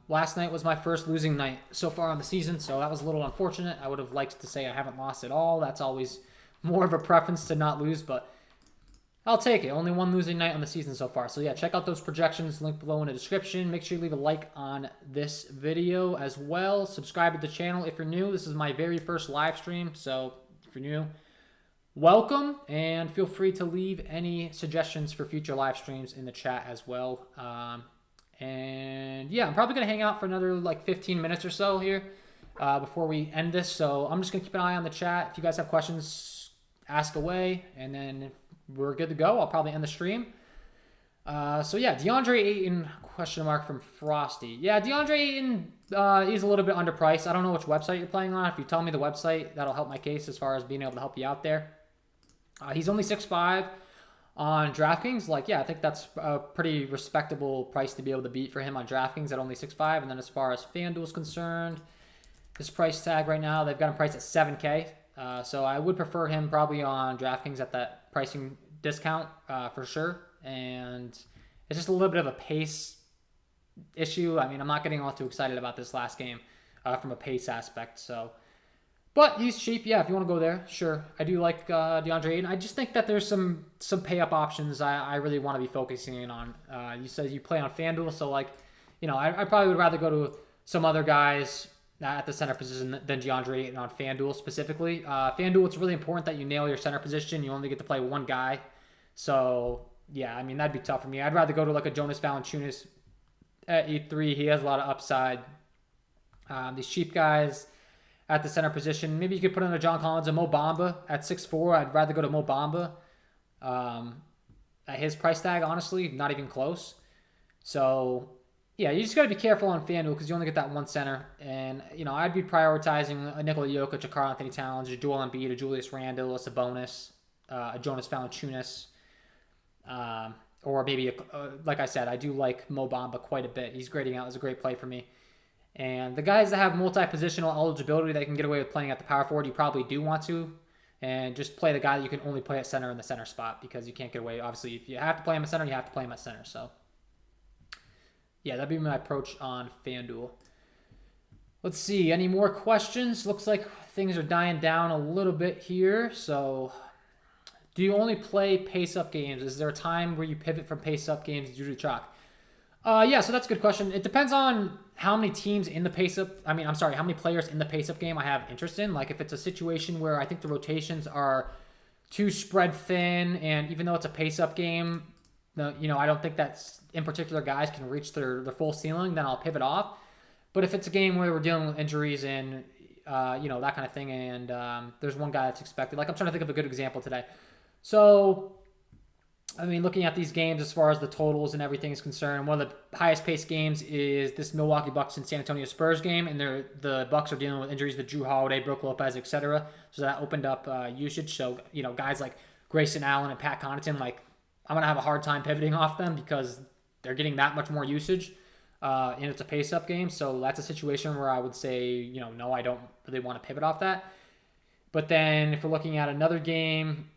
Last night was my first losing night so far on the season, so that was a little unfortunate. I would have liked to say I haven't lost at all. That's always more of a preference to not lose, but I'll take it. Only one losing night on the season so far. So yeah, check out those projections linked below in the description. Make sure you leave a like on this video as well. Subscribe to the channel if you're new. This is my very first live stream, so if you're new, welcome, and feel free to leave any suggestions for future live streams in the chat as well. And yeah, I'm probably going to hang out for another like 15 minutes or so here before we end this. So I'm just going to keep an eye on the chat. If you guys have questions, ask away, and then we're good to go. I'll probably end the stream. So yeah, DeAndre Ayton, question mark from Frosty. Yeah, DeAndre Ayton is a little bit underpriced. I don't know which website you're playing on. If you tell me the website, that'll help my case as far as being able to help you out there. He's only 6'5". On DraftKings, like, yeah, I think that's a pretty respectable price to be able to beat for him on DraftKings at only 6'5". And then as far as FanDuel is concerned, this price tag right now, they've got him priced at $7K. So I would prefer him probably on DraftKings at that pricing discount for sure. And it's just a little bit of a pace issue. I mean, I'm not getting all too excited about this last game from a pace aspect. So, but he's cheap. Yeah, if you want to go there, sure. I do like DeAndre Ayton. I just think that there's some pay-up options I really want to be focusing in on. You said you play on FanDuel, so like, I probably would rather go to some other guys at the center position than DeAndre Ayton on FanDuel specifically. FanDuel, it's really important that you nail your center position. You only get to play one guy. So, yeah, I mean, that'd be tough for me. I'd rather go to like a Jonas Valanciunas at 8-3. He has a lot of upside. These cheap guys at the center position. Maybe you could put in a John Collins, a Mo Bamba at 6'4". I'd rather go to Mo Bamba. At his price tag, honestly, not even close. So, yeah, you just got to be careful on FanDuel because you only get that one center. And, I'd be prioritizing a Nikola Jokic, a Karl Anthony Towns, a Joel Embiid, a Julius Randle, a Sabonis, a Jonas Valanciunas. Or maybe, like I said, I do like Mo Bamba quite a bit. He's grading out as a great play for me. And the guys that have multi-positional eligibility that can get away with playing at the power forward, you probably do want to. And just play the guy that you can only play at center in the center spot because you can't get away. Obviously, if you have to play him at center, you have to play him at center. So, yeah, that'd be my approach on FanDuel. Let's see. Any more questions? Looks like things are dying down a little bit here. So, do you only play pace-up games? Is there a time where you pivot from pace-up games due to chalk? Yeah, so that's a good question. It depends on how many teams in the how many players in the pace-up game I have interest in. Like if it's a situation where I think the rotations are too spread thin, and even though it's a pace-up game, I don't think that in particular guys can reach their full ceiling, then I'll pivot off. But if it's a game where we're dealing with injuries and, that kind of thing, and there's one guy that's expected. Like I'm trying to think of a good example today. So, I mean, looking at these games as far as the totals and everything is concerned, one of the highest paced games is this Milwaukee Bucks and San Antonio Spurs game, and the Bucks are dealing with injuries with Drew Holiday, Brook Lopez, etc. So that opened up usage. So, guys like Grayson Allen and Pat Connaughton, like I'm going to have a hard time pivoting off them because they're getting that much more usage, and it's a pace-up game. So that's a situation where I would say, no, I don't really want to pivot off that. But then if we're looking at another game,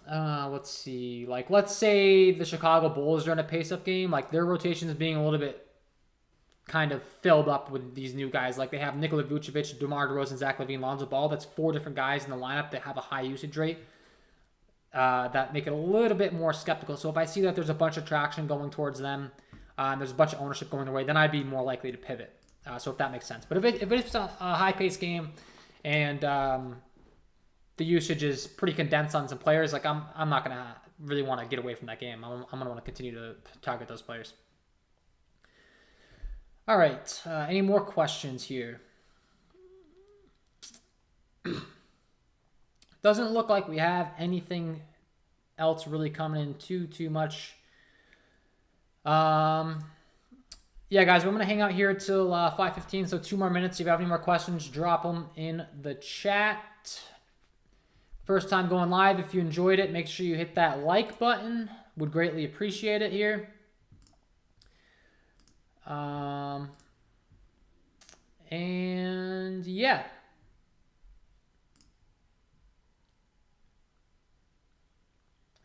let's see. Like, let's say the Chicago Bulls are in a pace-up game. Like, their rotations being a little bit kind of filled up with these new guys. Like, they have Nikola Vucevic, DeMar DeRozan, Zach LaVine, Lonzo Ball. That's 4 different guys in the lineup that have a high usage rate. That make it a little bit more skeptical. So if I see that there's a bunch of traction going towards them, and there's a bunch of ownership going their way, then I'd be more likely to pivot. So if that makes sense. But if it's a high-paced game and the usage is pretty condensed on some players, like I'm not gonna really want to get away from that game. I'm gonna want to continue to target those players. All right, any more questions here? Doesn't look like we have anything else really coming in too much. Yeah, guys, we're gonna hang out here till 5:15, so 2 more minutes. If you have any more questions, drop them in the chat. First time going live, if you enjoyed it, make sure you hit that like button. Would greatly appreciate it here. And yeah.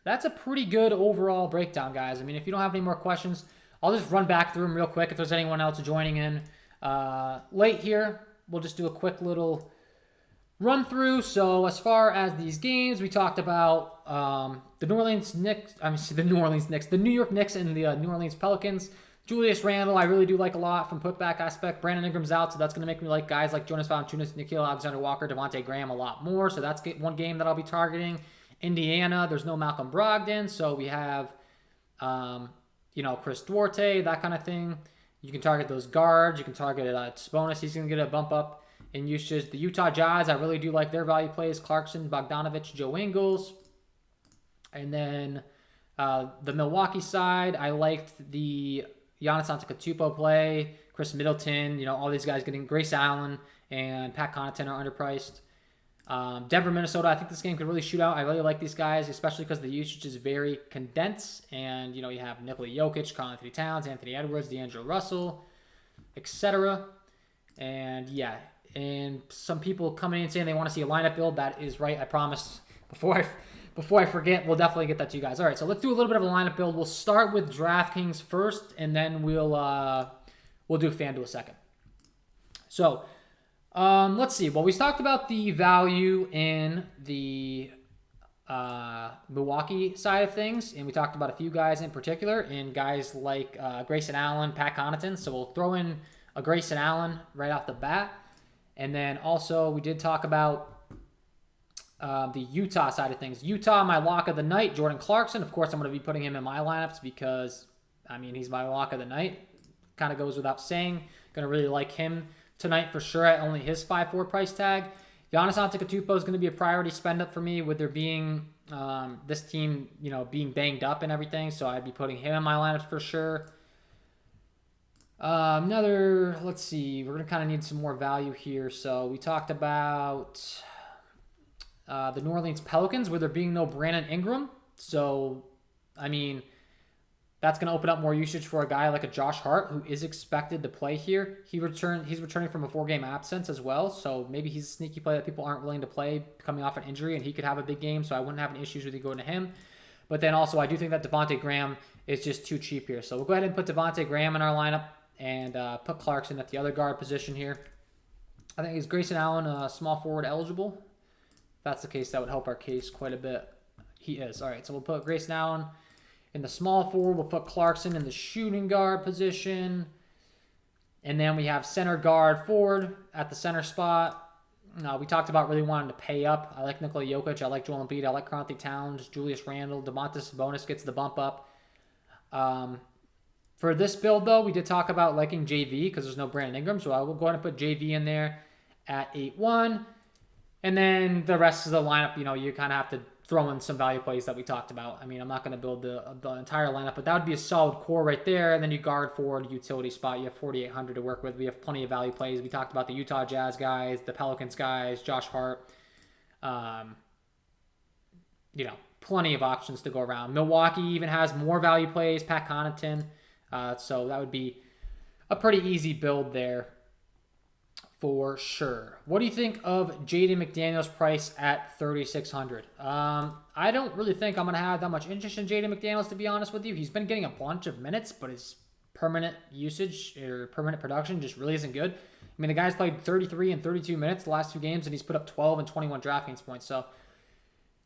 That's a pretty good overall breakdown, guys. I mean, if you don't have any more questions, I'll just run back through them real quick. If there's anyone else joining in late here, we'll just do a quick little run through. So as far as these games, we talked about the New York Knicks and the New Orleans Pelicans. Julius Randle, I really do like a lot from putback aspect. Brandon Ingram's out, so that's going to make me like guys like Jonas Valanciunas, Nickeil Alexander-Walker, Devontae Graham a lot more. So that's one game that I'll be targeting. Indiana, there's no Malcolm Brogdon, so we have, Chris Duarte, that kind of thing. You can target those guards. You can target Sabonis. He's going to get a bump up in usage. The Utah Jazz, I really do like their value plays. Clarkson, Bogdanovich, Joe Ingles. And then the Milwaukee side, I liked the Giannis Antetokounmpo play, Chris Middleton, all these guys getting Grace Allen and Pat Connaughton are underpriced. Denver, Minnesota, I think this game could really shoot out. I really like these guys, especially because the usage is very condensed. And, you have Nikola Jokic, Karl Anthony Towns, Anthony Edwards, D'Angelo Russell, etc. And, yeah. And some people coming in saying they want to see a lineup build. That is right. I promise. Before I forget, we'll definitely get that to you guys. All right, so let's do a little bit of a lineup build. We'll start with DraftKings first, and then we'll do FanDuel second. So let's see. Well, we talked about the value in the Milwaukee side of things, and we talked about a few guys in particular, and guys like Grayson Allen, Pat Connaughton. So we'll throw in a Grayson Allen right off the bat. And then also we did talk about the Utah side of things. Utah, my lock of the night, Jordan Clarkson. Of course, I'm going to be putting him in my lineups because, I mean, he's my lock of the night. Kind of goes without saying. Going to really like him tonight for sure at only his 5.4 price tag. Giannis Antetokounmpo is going to be a priority spend up for me with there being this team, being banged up and everything. So I'd be putting him in my lineups for sure. Let's see. We're going to kind of need some more value here. So we talked about the New Orleans Pelicans with there being no Brandon Ingram. So, I mean, that's going to open up more usage for a guy like a Josh Hart, who is expected to play here. He's returning from a 4-game absence as well, so maybe he's a sneaky play that people aren't willing to play coming off an injury, and he could have a big game, so I wouldn't have any issues with you going to him. But then also, I do think that Devontae Graham is just too cheap here. So we'll go ahead and put Devontae Graham in our lineup and put Clarkson at the other guard position here. I think is Grayson Allen small forward eligible? If that's the case, that would help our case quite a bit. He is. All right, so we'll put Grayson Allen in the small forward. We'll put Clarkson in the shooting guard position. And then we have center guard forward at the center spot. We talked about really wanting to pay up. I like Nikola Jokic. I like Joel Embiid. I like Karl Anthony Towns, Julius Randle. Domantas Sabonis gets the bump up. For this build, though, we did talk about liking JV because there's no Brandon Ingram. So I will go ahead and put JV in there at 8-1. And then the rest of the lineup, you kind of have to throw in some value plays that we talked about. I mean, I'm not going to build the entire lineup, but that would be a solid core right there. And then you guard forward, utility spot. You have 4,800 to work with. We have plenty of value plays. We talked about the Utah Jazz guys, the Pelicans guys, Josh Hart. Plenty of options to go around. Milwaukee even has more value plays, Pat Connaughton. So that would be a pretty easy build there for sure. What do you think of Jaden McDaniels' price at 3,600? I don't really think I'm going to have that much interest in Jaden McDaniels, to be honest with you. He's been getting a bunch of minutes, but his permanent usage or permanent production just really isn't good. I mean, the guy's played 33 and 32 minutes the last 2 games, and he's put up 12 and 21 DraftKings points. So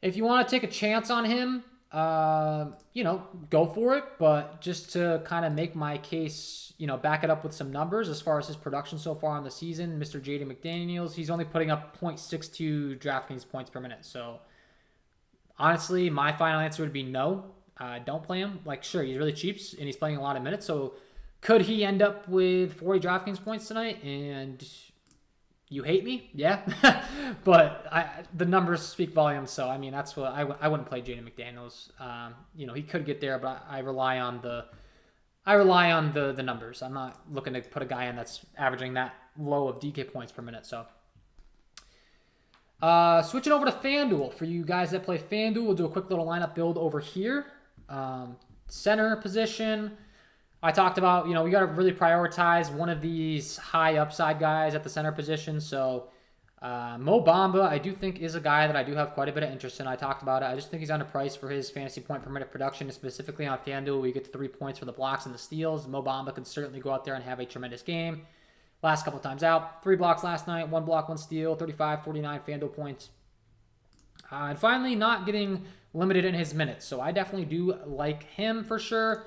if you want to take a chance on him, go for it. But just to kind of make my case, back it up with some numbers as far as his production so far on the season, Mr. Jaden McDaniels, he's only putting up 0.62 DraftKings points per minute. So honestly, my final answer would be no. Don't play him. Sure, he's really cheap and he's playing a lot of minutes. So could he end up with 40 DraftKings points tonight and you hate me? Yeah. But the numbers speak volumes. So, I mean, that's what I wouldn't play Jaden McDaniels. He could get there, but I rely on the numbers. I'm not looking to put a guy in that's averaging that low of DK points per minute. So, switching over to FanDuel. For you guys that play FanDuel, we'll do a quick little lineup build over here. Center position. I talked about, we got to really prioritize one of these high upside guys at the center position. So Mo Bamba, I do think is a guy that I do have quite a bit of interest in. I talked about it. I just think he's underpriced for his fantasy point per minute production, specifically on FanDuel. We get to 3 points for the blocks and the steals. Mo Bamba can certainly go out there and have a tremendous game. Last couple times out, 3 blocks last night, 1 block, 1 steal, 35, 49 FanDuel points. And finally, not getting limited in his minutes. So I definitely do like him for sure.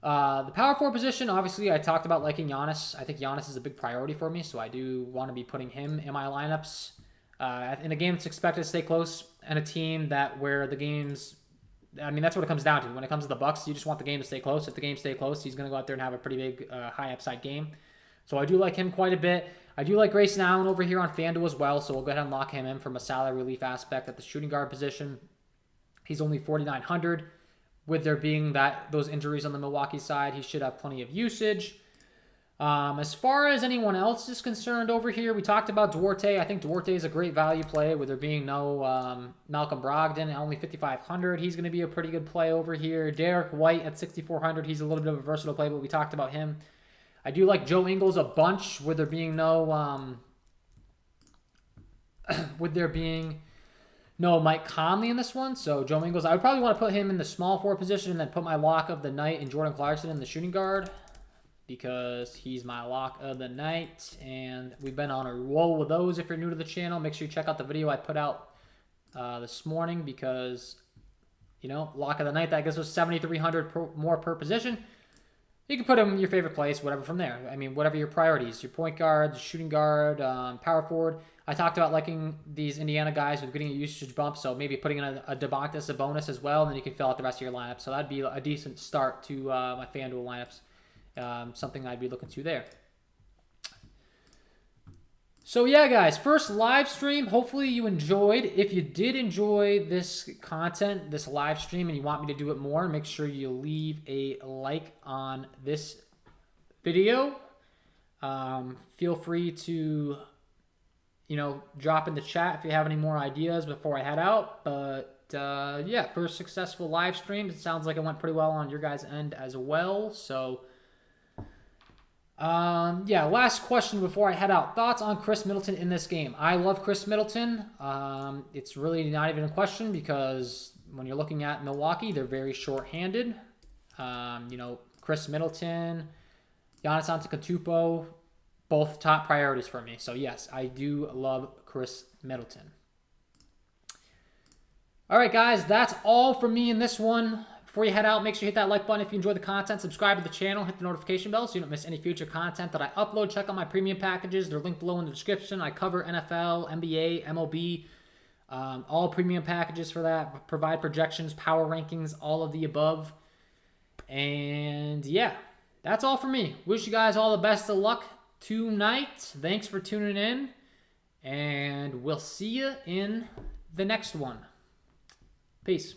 The power forward position, obviously, I talked about liking Giannis. I think Giannis is a big priority for me, so I do want to be putting him in my lineups. In a game that's expected to stay close, and a team where the games, I mean, that's what it comes down to. When it comes to the Bucks, you just want the game to stay close. If the game stays close, he's going to go out there and have a pretty big high upside game. So I do like him quite a bit. I do like Grayson Allen over here on FanDuel as well, so we'll go ahead and lock him in from a salary relief aspect at the shooting guard position. He's only 4,900. With there being those injuries on the Milwaukee side, he should have plenty of usage. As far as anyone else is concerned over here, we talked about Duarte. I think Duarte is a great value play with there being no Malcolm Brogdon at only 5,500. He's going to be a pretty good play over here. Derek White at 6,400. He's a little bit of a versatile play, but we talked about him. I do like Joe Ingles a bunch with there being no Mike Conley in this one. So Joe Ingles, I would probably want to put him in the small forward position and then put my lock of the night in Jordan Clarkson in the shooting guard because he's my lock of the night. And we've been on a roll with those. If you're new to the channel, make sure you check out the video I put out this morning because, lock of the night, that gives us 7,300 more per position. You can put him in your favorite place, whatever from there. I mean, whatever your priorities, your point guard, shooting guard, power forward. I talked about liking these Indiana guys with getting a usage bump, so maybe putting in a DeBontis, a bonus as well, and then you can fill out the rest of your lineup. So that'd be a decent start to my FanDuel lineups. Something I'd be looking to there. So yeah, guys, first live stream. Hopefully you enjoyed. If you did enjoy this content, this live stream, and you want me to do it more, make sure you leave a like on this video. Feel free to, drop in the chat if you have any more ideas before I head out. But yeah, first successful live stream. It sounds like it went pretty well on your guys' end as well. So yeah, last question before I head out. Thoughts on Chris Middleton in this game? I love Chris Middleton. It's really not even a question because when you're looking at Milwaukee, they're very short-handed. Chris Middleton, Giannis Antetokounmpo, both top priorities for me. So yes, I do love Chris Middleton. All right, guys, that's all from me in this one. Before you head out, make sure you hit that like button if you enjoy the content. Subscribe to the channel. Hit the notification bell so you don't miss any future content that I upload. Check out my premium packages. They're linked below in the description. I cover NFL, NBA, MLB, all premium packages for that. Provide projections, power rankings, all of the above. And yeah, that's all for me. Wish you guys all the best of luck tonight. Thanks for tuning in. And we'll see you in the next one. Peace.